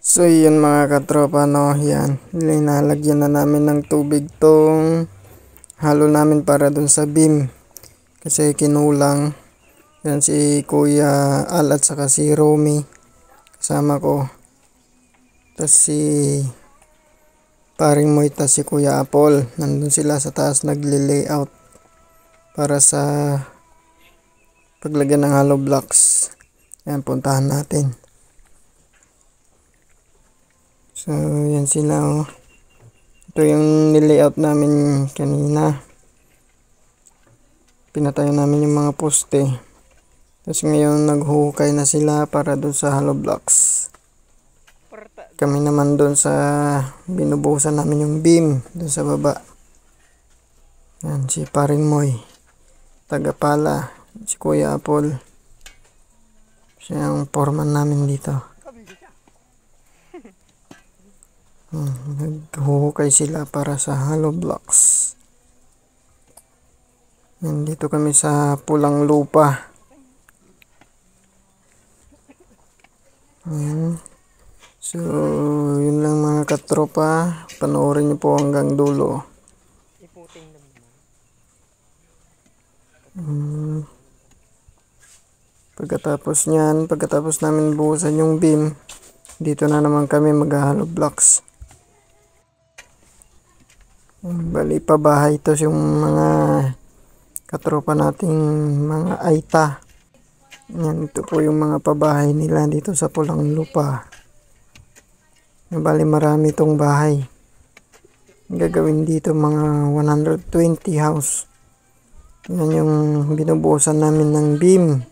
So yun mga katropa, no, yan, linalagyan na namin ng tubig tong halo namin para dun sa beam kasi kinulang. Yan si Kuya Al at saka si Romy kasama ko, tas si paring Moy, tas si Kuya Apol nandun sila sa taas nagle-layout para sa paglagyan ng hollow blocks. Yan, puntahan natin. So, yan sila, oh. Ito yung nilayout namin kanina. Pinatayo namin yung mga poste. Tapos ngayon naghuhukay na sila para doon sa hollow blocks. Kami naman doon sa binubuhusan namin yung beam doon sa baba. Yan si paring Moy, tagapala, si Kuya Apol. Siya ang foreman namin dito. Naghuhukay sila para sa hollow blocks. Nandito kami sa pulang lupa. So yun lang mga katropa, panoorin niyo po hanggang dulo. Pagkatapos namin buhusan yung beam, dito na naman kami mag-hollow blocks. Bali pabahay ito yung mga katropa nating mga Aita. Yan, ito po yung mga pabahay nila dito sa pulang lupa. Bali marami itong bahay. Gagawin dito mga 120 house. Yan yung binubuhusan namin ng beam.